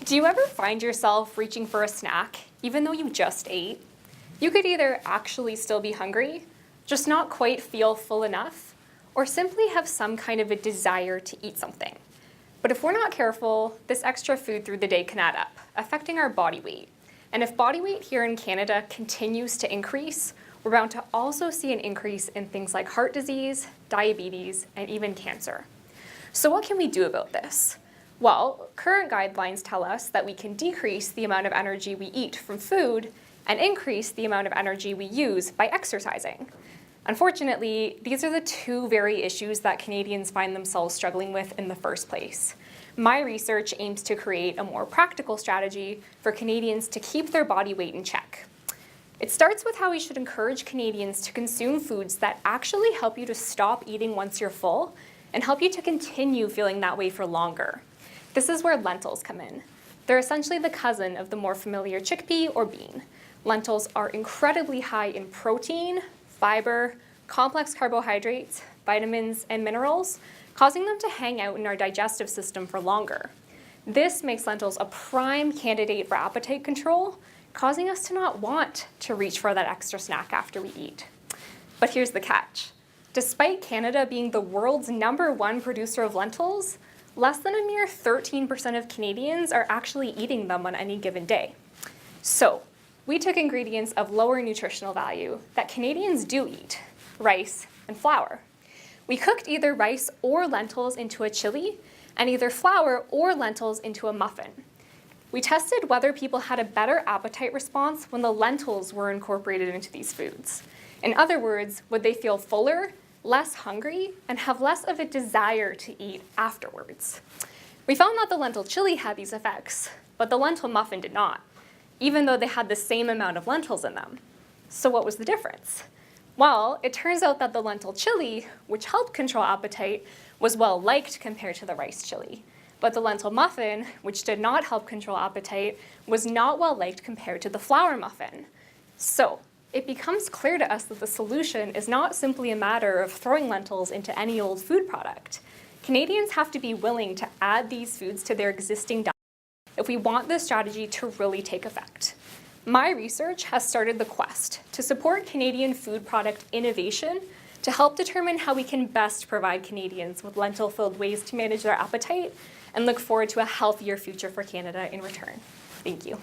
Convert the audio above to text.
Do you ever find yourself reaching for a snack even though you just ate? You could either actually still be hungry, just not quite feel full enough, or simply have some kind of a desire to eat something. But if we're not careful, this extra food through the day can add up, affecting our body weight. And if body weight here in Canada continues to increase, we're bound to also see an increase in things like heart disease, diabetes, and even cancer. So what can we do about this? Well, current guidelines tell us that we can decrease the amount of energy we eat from food and increase the amount of energy we use by exercising. Unfortunately, these are the two very issues that Canadians find themselves struggling with in the first place. My research aims to create a more practical strategy for Canadians to keep their body weight in check. It starts with how we should encourage Canadians to consume foods that actually help you to stop eating once you're full and help you to continue feeling that way for longer. This is where lentils come in. They're essentially the cousin of the more familiar chickpea or bean. Lentils are incredibly high in protein, fiber, complex carbohydrates, vitamins, and minerals, causing them to hang out in our digestive system for longer. This makes lentils a prime candidate for appetite control, causing us to not want to reach for that extra snack after we eat. But here's the catch. Despite Canada being the world's #1 producer of lentils, less than a mere 13% of Canadians are actually eating them on any given day. So, we took ingredients of lower nutritional value that Canadians do eat, rice and flour. We cooked either rice or lentils into a chili, and either flour or lentils into a muffin. We tested whether people had a better appetite response when the lentils were incorporated into these foods. In other words, would they feel fuller, less hungry, and have less of a desire to eat afterwards? We found that the lentil chili had these effects, but the lentil muffin did not, even though they had the same amount of lentils in them. So what was the difference? Well, it turns out that the lentil chili, which helped control appetite, was well liked compared to the rice chili. But the lentil muffin, which did not help control appetite, was not well liked compared to the flour muffin. So, it becomes clear to us that the solution is not simply a matter of throwing lentils into any old food product. Canadians have to be willing to add these foods to their existing diet if we want this strategy to really take effect. My research has started the quest to support Canadian food product innovation to help determine how we can best provide Canadians with lentil-filled ways to manage their appetite and look forward to a healthier future for Canada in return. Thank you.